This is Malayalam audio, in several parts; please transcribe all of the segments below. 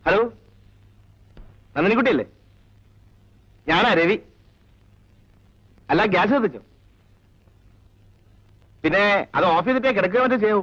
ഹലോ, നന്ദിനിക്കുട്ടിയല്ലേ? ഞാനാ രവി. അല്ല, ഗ്യാസ് കത്തിച്ചോ? പിന്നെ അത് ഓഫ് ചെയ്തിട്ടേ കിടക്കുക മറ്റേ ചെയ്യൂ.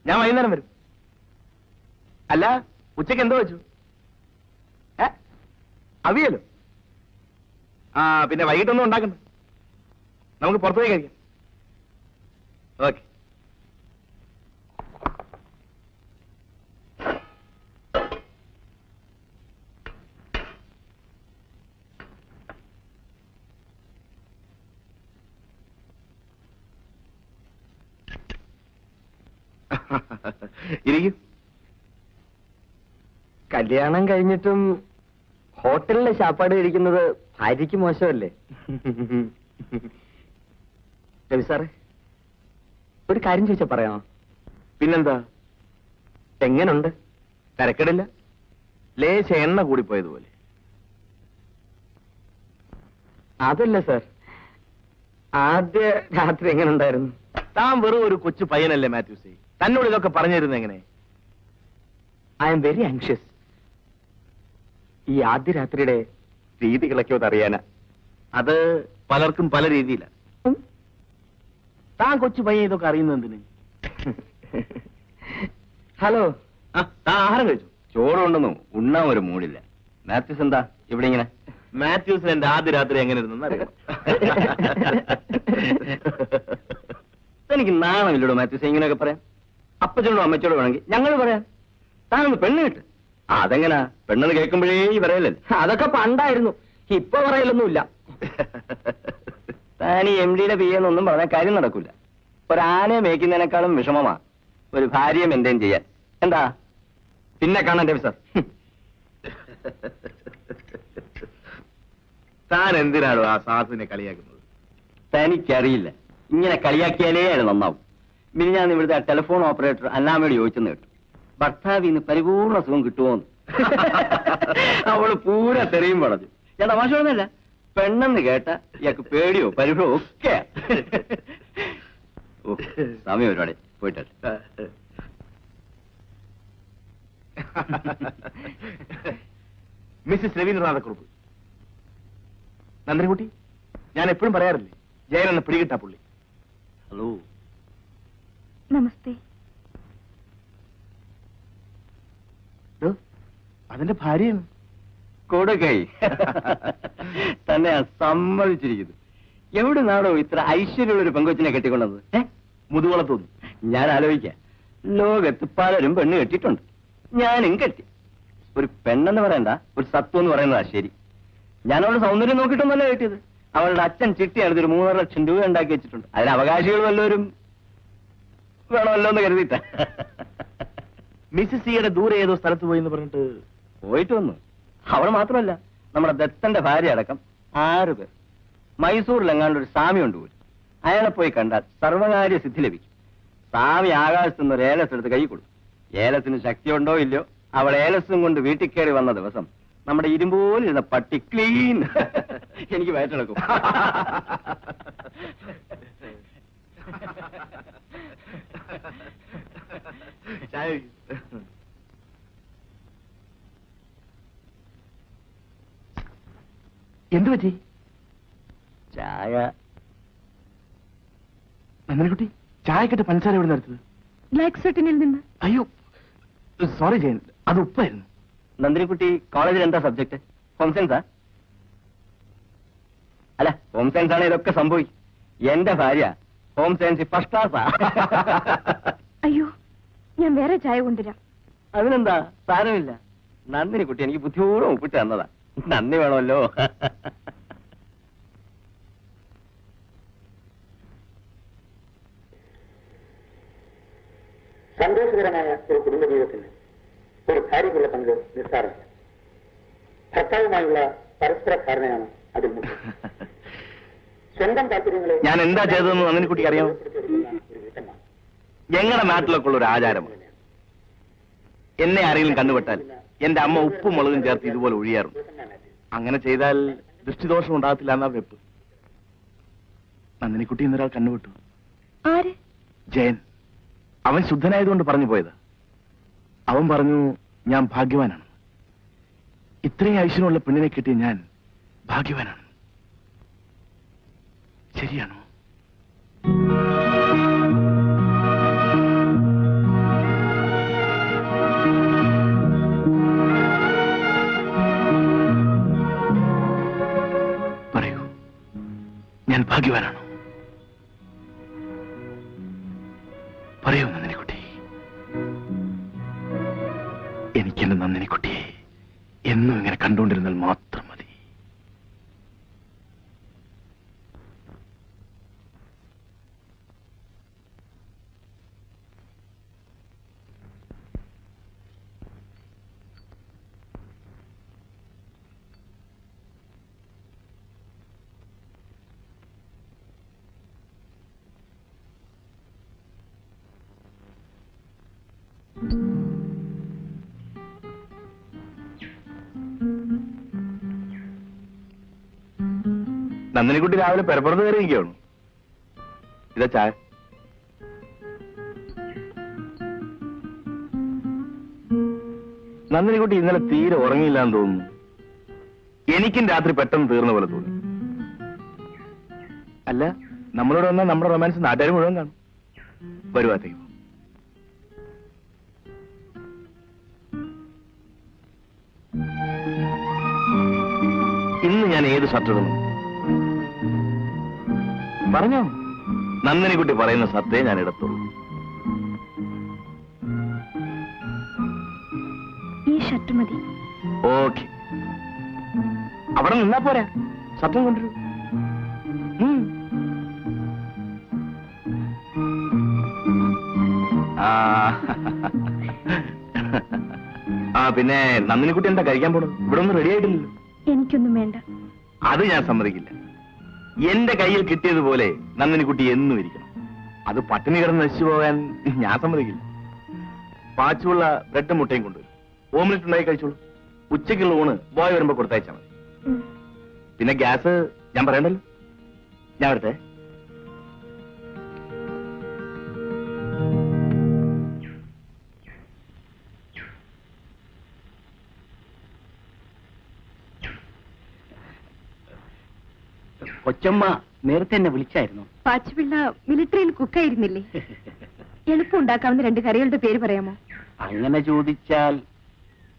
ഞാൻ വൈകുന്നേരം വരും. അല്ല, ഉച്ചയ്ക്ക് എന്തോ വെച്ചു? അവിയലോ? ആ, പിന്നെ വൈകിട്ടൊന്നും ഉണ്ടാക്കണ്ട, നമുക്ക് പുറത്തു പോയി കഴിക്കാം. ഓക്കെ. ഇരിക്കും. കല്യാണം കഴിഞ്ഞിട്ടും ഹോട്ടലിലെ ശാപ്പാട് കഴിക്കുന്നത് ഭാര്യയ്ക്ക് മോശമല്ലേ? രവി സാറേ, ഒരു കാര്യം ചോദിച്ചാ പറയാമോ? പിന്നെന്താ, എങ്ങനുണ്ട്? തരക്കെടില്ല, ലേശ എണ്ണ കൂടിപ്പോയതുപോലെ. അതല്ല സാർ, ആദ്യ രാത്രി എങ്ങനെ ഉണ്ടായിരുന്നു? താൻ വെറും ഒരു കൊച്ചു പയ്യനല്ലേ മാത്യൂസേ, തന്നോട് ഇതൊക്കെ പറഞ്ഞിരുന്നു എങ്ങനെ? I am very anxious. ഈ ആദ്യ രാത്രിയുടെ രീതികളൊക്കെ ഒന്ന് അറിയാനാ. അത് പലർക്കും പല രീതിയിലാണ്. താൻ കൊച്ചു പയ്യൻ ഇതൊക്കെ അറിയുന്നത് എന്തിന്? ഹലോ, താൻ ആഹാരം കഴിച്ചു? ചോറുണ്ടെന്നു ഉണ്ണാൻ ഒരു മൂടില്ല. മാത്യൂസ് എന്താ ഇവിടെ ഇങ്ങനെ? മാത്യൂസിന് എന്റെ ആദ്യ രാത്രി എങ്ങനെ ഇരുന്നെന്ന് അറിയാം. എനിക്ക് നാണമില്ലടോ മാത്യൂസ് ഇങ്ങനെയൊക്കെ പറയാം. അപ്പച്ചനോടോ അമ്മച്ചോടോ വേണമെങ്കിൽ ഞങ്ങൾ പറയാം. താനൊന്ന് പെണ്ണ് കിട്ട്. അതെങ്ങനാ? പെണ്ണെന്ന് കേൾക്കുമ്പോഴേ പറയലല്ലേ? അതൊക്കെ പണ്ടായിരുന്നു, ഇപ്പൊ പറയലൊന്നുമില്ല. താൻ ഈ MD-യുടെ PA എന്നൊന്നും പറഞ്ഞാൽ കാര്യം നടക്കൂല. ഒരാനയെ മേയ്ക്കുന്നതിനേക്കാളും വിഷമമാ ഒരു ഭാര്യയെ മെയിൻറ്റെയിൻ ചെയ്യാൻ. എന്താ? പിന്നെ കാണാൻ രവി സാർ. താൻ എന്തിനാണോ ആ സാസിനെ കളിയാക്കുന്നത്? തനിക്കറിയില്ല, ഇങ്ങനെ കളിയാക്കിയാലേ അത് നന്നാവും. പിന്നെ ഞാൻ ഇവിടുത്തെ ടെലിഫോൺ ഓപ്പറേറ്റർ അന്നാമയോട് ചോദിച്ചെന്ന് കേട്ടു, ഭർത്താവിന്ന് പരിപൂർണ സുഖം കിട്ടുമോന്ന്. അവള് പൂര തെറിയും പറഞ്ഞു. ഞാൻ തമാശ പറഞ്ഞല്ല, പെണ്ണെന്ന് കേട്ട ഇയാൾക്ക് പേടിയോ പരിഭവോ ഒക്കെ. സമയം ഒരുപാട് പോയിട്ടെ. മിസ്സിസ് രവീന്ദ്രനാഥക്കുറുപ്പ്. നന്ദിനിക്കുട്ടി, ഞാൻ എപ്പോഴും പറയാറില്ലേ, ജയൻ എന്നെ പിടികിട്ടാ പുള്ളി. ഹലോ, നമസ്തേ. അതിന്റെ ഭാര്യയാണ്. കൊടുകൈ തന്നെ സമ്മതിച്ചിരിക്കുന്നു. എവിടെ നാടോ ഇത്ര ഐശ്വര്യമുള്ള ഒരു പെങ്കൊച്ചിനെ കെട്ടിക്കൊണ്ടത്? മുതുകുളത്തോന്നു. ഞാൻ ആലോചിക്കാം, ലോകത്ത് പലരും പെണ്ണ് കെട്ടിയിട്ടുണ്ട്, ഞാനും കെട്ടി. ഒരു പെണ്ണെന്ന് പറയണ്ട, ഒരു സത്വം എന്ന് പറയുന്നതാ ശരി. ഞാൻ അവളുടെ സൗന്ദര്യം നോക്കിയിട്ടൊന്നല്ല കെട്ടിയത്. അവളുടെ അച്ഛൻ ചിട്ടിയെടുത്ത് ഒരു 3.5 ലക്ഷം രൂപ ഉണ്ടാക്കി വെച്ചിട്ടുണ്ട്. അതിന് അവകാശികൾ വല്ലവരും വേണമല്ലോ എന്ന് കരുതിയിട്ട. മിസ്സിസ് സിയുടെ ദൂരെ ഏതോ സ്ഥലത്ത് പോയി എന്ന് പറഞ്ഞിട്ട് പോയിട്ട് വന്നു. അവൾ മാത്രമല്ല, നമ്മുടെ ദത്തന്റെ ഭാര്യ അടക്കം 6 പേർ. മൈസൂരിലെങ്ങാണ്ട് ഒരു സ്വാമിയുണ്ട് പോലും. അയാളെ പോയി കണ്ടാൽ സർവകാര്യ സിദ്ധി ലഭിക്കും. സ്വാമി ആകാശത്തുനിന്ന് ഒരു ഏലസ് എടുത്ത് കൈ കൊടുക്കും. ഏലത്തിന് ശക്തിയുണ്ടോ ഇല്ലയോ, അവൾ ഏലസും കൊണ്ട് വീട്ടിൽ കയറി വന്ന ദിവസം നമ്മുടെ ഇരുമ്പോലിരുന്ന പട്ടി ക്ലീൻ. എനിക്ക് വയറ്റിളക്കും. എന്തു പറ്റി? ചായ. നന്ദിനിക്കുട്ടി, ചായക്കിട്ട് പഞ്ചസാര എവിടെ നിർത്തത്? ബ്ലാക്ക് സെട്ടിനിൽ നിന്ന്. അയ്യോ സോറി ജയൻ, അത് ഉപ്പായിരുന്നു. നന്ദിനിക്കുട്ടി കോളേജിൽ എന്താ സബ്ജക്ട്? ഹോം സയൻസാ? അല്ല, ഹോം സയൻസ് ആണ് ഇതൊക്കെ സംഭവിക്കും. എന്റെ ഭാര്യ ഹോം സയൻസ് ഫസ്റ്റ് ക്ലാസ്സാ. അയ്യോ, ഞാൻ വേറെ ചായ കൊണ്ടുവരാം. അതിനെന്താ, സാരമില്ല. നന്ദിനിക്കുട്ടി എനിക്ക് ബുദ്ധിപൂർവ്വം ഒപ്പിട്ട് തന്നതാ. നന്ദി വേണമല്ലോ. സന്തോഷകരമായ ഒരു കുടുംബജീവിതത്തിന് ഒരു ഭാര്യയ്ക്കുള്ള പങ്ക് നിസ്സാരമല്ല. ഭർത്താവുമായുള്ള പരസ്പര ധാരണയാണ് അതിൽ മുഖ്യം. സ്വന്തം താല്പര്യങ്ങളെ ഞാൻ എന്താ ചെയ്തതെന്ന് നന്ദിനിക്കുട്ടിക്ക് അറിയാമോ? ഞങ്ങളുടെ നാട്ടിലൊക്കെ ഉള്ള ഒരു ആചാരമാണ്, എന്നെ ആരെങ്കിലും കണ്ടുപെട്ടാൽ എന്റെ അമ്മ ഉപ്പും മുളകും ചേർത്ത് ഇതുപോലെ ഒഴിയാറുണ്ട്. അങ്ങനെ ചെയ്താൽ ദൃഷ്ടിദോഷം ഉണ്ടാകത്തില്ല എന്നാ വെപ്പ്. നന്ദിനിക്കുട്ടി എന്നൊരാൾ കണ്ടുപെട്ടു. ആര്? ജയൻ. അവൻ ശുദ്ധനായതുകൊണ്ട് പറഞ്ഞു പോയത്. അവൻ പറഞ്ഞു, ഞാൻ ഭാഗ്യവാനാണ്. ഇത്രയും ഐശ്വര്യമുള്ള പെണ്ണിനെ കിട്ടിയ ഞാൻ ഭാഗ്യവാനാണ്. ശരിയാണോ? പറയൂ, ഞാൻ ഭാഗ്യവാനാണോ? പറയൂ നന്ദിനിക്കുട്ടി. എനിക്കെന്റെ നന്ദിനിക്കുട്ടിയെ എന്നും ഇങ്ങനെ കണ്ടുകൊണ്ടിരുന്നാൽ മാത്രം മതി. നന്ദിനിക്കുട്ടി രാവിലെ പെരപ്പുറത്ത് കയറിയിരിക്കുകയാണ്. ഇതാ ചായ. നന്ദിനിക്കുട്ടി ഇന്നലെ തീരെ ഉറങ്ങിയില്ലാന്ന് തോന്നുന്നു. എനിക്കും രാത്രി പെട്ടെന്ന് തീർന്ന പോലെ തോന്നി. അല്ല, നമ്മളോട് വന്നാൽ നമ്മുടെ റൊമാൻസ് നാട്ടുകാർ മുഴുവൻ കാണും. വരുവാത്തേക്ക് ഇന്ന് ഞാൻ ഏത് ഷർട്ട് ഇടുന്നു? പറഞ്ഞോ. നന്ദിനിക്കുട്ടി പറയുന്ന സത്തേ ഞാൻ ഇടത്തുള്ളൂ. ഈ ഷർട്ട് മതി. ഓക്കെ, അവിടെ നിന്നാ പോരാ, സത്യം കൊണ്ടുവരൂ. പിന്നെ നന്ദിനിക്കുട്ടി എന്താ കഴിക്കാൻ പോണത്? ഇവിടെ ഒന്നും റെഡി ആയിട്ടില്ലല്ലോ. എനിക്കൊന്നും വേണ്ട. അത് ഞാൻ സമ്മതിക്കില്ല. എന്റെ കയ്യിൽ കിട്ടിയതുപോലെ നന്ദിനിക്കുട്ടി എന്നും ഇരിക്കണം. അത് പട്ടിണി കിടന്ന് നശിച്ചു പോകാൻ ഞാൻ സമ്മതിക്കില്ല. പാച്ചുള്ള ബ്രെഡും മുട്ടയും കൊണ്ടുവരും. ഓംലെറ്റ് ഉണ്ടായി കഴിച്ചോളൂ. ഉച്ചയ്ക്കുള്ള ഊണ് ബോയ് വരുമ്പോ കൊടുത്തയച്ചാൽ മതി. പിന്നെ ഗ്യാസ് ഞാൻ പറയണ്ടല്ലോ, ഞാൻ എടുത്തേ. കൊച്ചമ്മ നേരത്തെ എന്നെ വിളിച്ചായിരുന്നു. പാച്ചുപിള്ള മിലിറ്ററിയിൽ കുക്കായിരുന്നില്ലേ? എളുപ്പം ഉണ്ടാക്കാവുന്ന 2 കറികളുടെ പേര് പറയാമോ? അങ്ങനെ ചോദിച്ചാൽ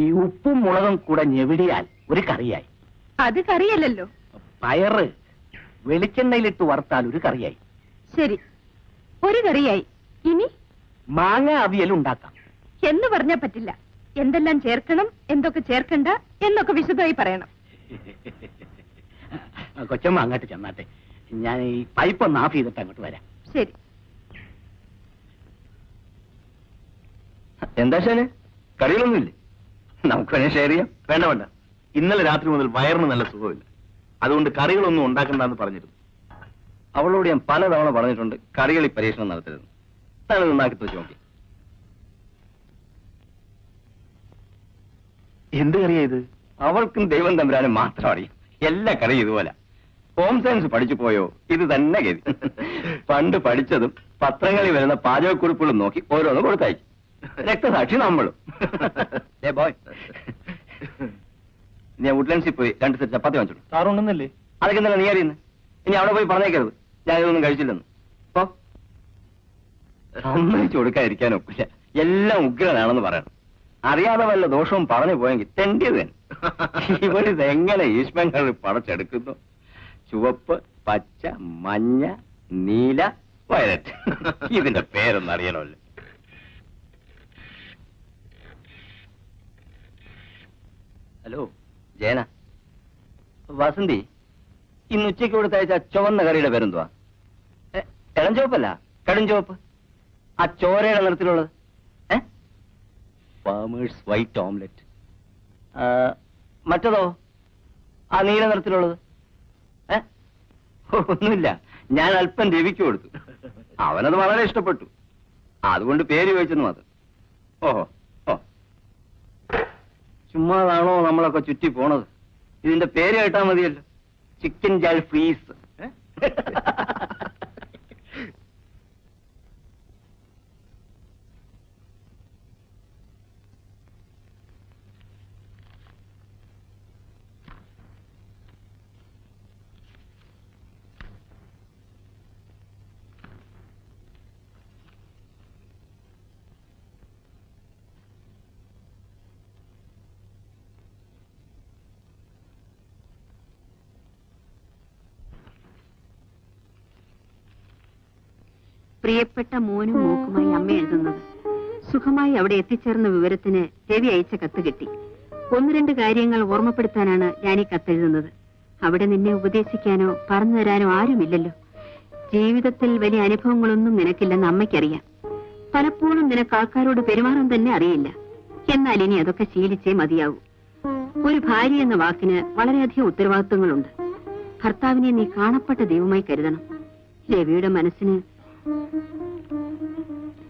ഈ ഉപ്പും മുളകും കൂടെ ഞെവിടിയാൽ ഒരു കറിയായി. അത് കറിയല്ലല്ലോ. പയറ് വെളിച്ചെണ്ണയിലിട്ട് വറുത്താൽ ഒരു കറിയായി. ശരി, ഒരു കറിയായി. ഇനി മാങ്ങ അവിയൽ ഉണ്ടാക്കാം. എന്ന് പറഞ്ഞാൽ പറ്റില്ല. എന്തെല്ലാം ചേർക്കണം, എന്തൊക്കെ ചേർക്കണ്ട എന്നൊക്കെ വിശദമായി പറയണം. കൊച്ചമ്മ അങ്ങോട്ട് ചെന്നാട്ടെ, ഞാൻ ഈ പൈപ്പ് ഒന്ന് ഓഫ് ചെയ്തിട്ട് അങ്ങോട്ട് വരാം. ശരി. എന്താ ഷാനെ, കറികളൊന്നുമില്ലേ? നമുക്ക് വേണേ ഷെയർ ചെയ്യാം. വേണ്ട വേണ്ട, ഇന്നലെ രാത്രി മുതൽ വയറിന് നല്ല സുഖമില്ല. അതുകൊണ്ട് കറികളൊന്നും ഉണ്ടാക്കണ്ടെന്ന് പറഞ്ഞിരുന്നു. അവളോട് ഞാൻ പലതവണ പറഞ്ഞിട്ടുണ്ട് കറികളിൽ പരീക്ഷണം നടത്തരുത്. ഞാനത് ഉണ്ടാക്കി വെച്ച് നോക്കി. എന്ത് കറിയാ ഇത്? അവൾക്കും ദൈവം തമ്പുരാനും മാത്രം അറിയും. എല്ലാ കറിയും ഇതുപോലെ. ഹോം സയൻസ് പഠിച്ചു പോയോ? ഇത് തന്നെ ഗതി. പണ്ട് പഠിച്ചതും പത്രങ്ങളിൽ വരുന്ന പാചകക്കുറിപ്പുകളും നോക്കി ഓരോന്ന് കൊടുത്തയച്ചു. രക്തസാക്ഷി നമ്മളും. ബോയ്, ഞാൻ വുഡ്ലൻസിൽ പോയി 2 സെറ്റ് ചപ്പാത്തി വാങ്ങിച്ചോളൂ. സാറുണ്ടെന്നല്ലേ? അതൊക്കെ ഇന്നലെ നീ അറിയുന്നു. ഇനി അവിടെ പോയി പറഞ്ഞേക്കരുത് ഞാൻ ഇതൊന്നും കഴിച്ചില്ലെന്ന്. അപ്പൊ സമ്മതിച്ചു കൊടുക്കാതിരിക്കാൻ ഒക്കില്ല. എല്ലാം ഉഗ്രനാണെന്ന് പറയണം. അറിയാതെ വല്ല ദോഷവും പറഞ്ഞു പോയെങ്കിൽ തെണ്ടിയത് തന്നെ. ഇവരിത് എങ്ങനെ ഈശ്വരങ്ങൾ പടച്ചെടുക്കുന്നു? ചുവപ്പ്, പച്ച, മഞ്ഞ, നീല, വയലറ്റ്. ഇതിന്റെ പേരൊന്നും അറിയണമല്ലോ. ഹലോ ജയന, വസന്തി, ഇന്ന് ഉച്ചയ്ക്ക് കൊടുത്തയച്ച ചുവന്ന കറിയുടെ പേരെന്തുവാ? ഇളം ചുവപ്പല്ല, കടും ചുവപ്പ്. ആ ചോരയുടെ നിറത്തിലുള്ളത്. Farmers white omelette. മറ്റതോ? ആ നീല നിറത്തിലുള്ളത്. ഒന്നുമില്ല, ഞാൻ അല്പം രവിക്ക് കൊടുത്തു. അവനത് വളരെ ഇഷ്ടപ്പെട്ടു. അതുകൊണ്ട് പേര് ചോദിച്ചെന്ന് മാത്രം. ഓഹോ, ഓ, ചുമ്മാതാണോ നമ്മളൊക്കെ ചുറ്റി പോണത്? ഇതിന്റെ പേര് കേട്ടാ മതിയല്ലോ, ചിക്കൻ ജാൽ ഫ്രീസ്. പ്രിയപ്പെട്ട മോനും മോക്കുമായി അമ്മ എഴുതുന്നത്. സുഖമായി അവിടെ എത്തിച്ചേർന്ന വിവരത്തിന് രവി അയച്ച കത്ത് കിട്ടി. 1-2 കാര്യങ്ങൾ ഓർമ്മപ്പെടുത്താനാണ് ഞാൻ ഈ കത്തെഴുതുന്നത്. അവിടെ നിന്നെ ഉപദേശിക്കാനോ പറഞ്ഞു തരാനോ ആരുമില്ലല്ലോ. ജീവിതത്തിൽ വലിയ അനുഭവങ്ങളൊന്നും നിനക്കില്ലെന്ന് അമ്മയ്ക്കറിയാം. പലപ്പോഴും നിനക്ക് ആൾക്കാരോട് പെരുമാറാൻ തന്നെ അറിയില്ല. എന്നാൽ ഇനി അതൊക്കെ ശീലിച്ചേ മതിയാവൂ. ഒരു ഭാര്യ എന്ന വാക്കിന് വളരെയധികം ഉത്തരവാദിത്വങ്ങളുണ്ട്. ഭർത്താവിനെ നീ കാണപ്പെട്ട ദൈവമായി കരുതണം. രവിയുടെ മനസ്സിന്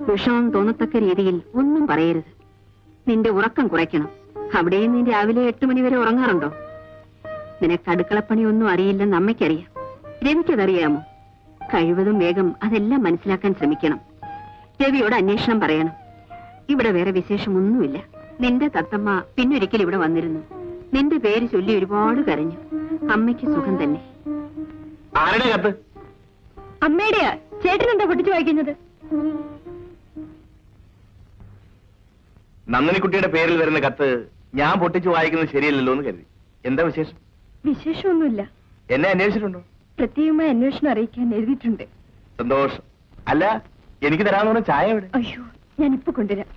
വിഷമം തോന്നത്തക്ക രീതിയിൽ ഒന്നും പറയരുത്. നിന്റെ ഉറക്കം കുറയ്ക്കണം. അവിടെയും നീ രാവിലെ 8 മണി വരെ ഉറങ്ങാറുണ്ടോ? നിനക്ക് അടുക്കളപ്പണിയൊന്നും അറിയില്ലെന്ന് അമ്മയ്ക്കറിയാം. രവിക്കതറിയാമോ? കഴിവതും വേഗം അതെല്ലാം മനസ്സിലാക്കാൻ ശ്രമിക്കണം. രവിയോട് അന്വേഷണം പറയണം. ഇവിടെ വേറെ വിശേഷമൊന്നുമില്ല. നിന്റെ തത്തമ്മ പിന്നൊരിക്കൽ ഇവിടെ വന്നിരുന്നു. നിന്റെ പേര് ചൊല്ലി ഒരുപാട് കരഞ്ഞു. അമ്മയ്ക്ക് സുഖം തന്നെ. ആരുടെ കത്ത്? അമ്മയുടെയാ. ചേട്ടൻ എന്താ പൊട്ടിച്ചു വായിക്കുന്നത്? നന്ദിനിക്കുട്ടിയുടെ പേരിൽ വരുന്ന കത്ത് ഞാൻ പൊട്ടിച്ചു വായിക്കുന്നത് ശരിയല്ലല്ലോ എന്ന് കരുതി. എന്താ വിശേഷം? വിശേഷമൊന്നുമില്ല. എന്നെ അന്വേഷിച്ചിട്ടുണ്ടോ? പ്രത്യേകമായി അന്വേഷണം അറിയിക്കാൻ എഴുതിയിട്ടുണ്ട്. സന്തോഷം. അല്ല, എനിക്ക് തരാമെന്ന് പറഞ്ഞ ചായ എവിടെ? അയ്യോ, ഞാൻ ഇപ്പൊ കൊണ്ടുവരാം.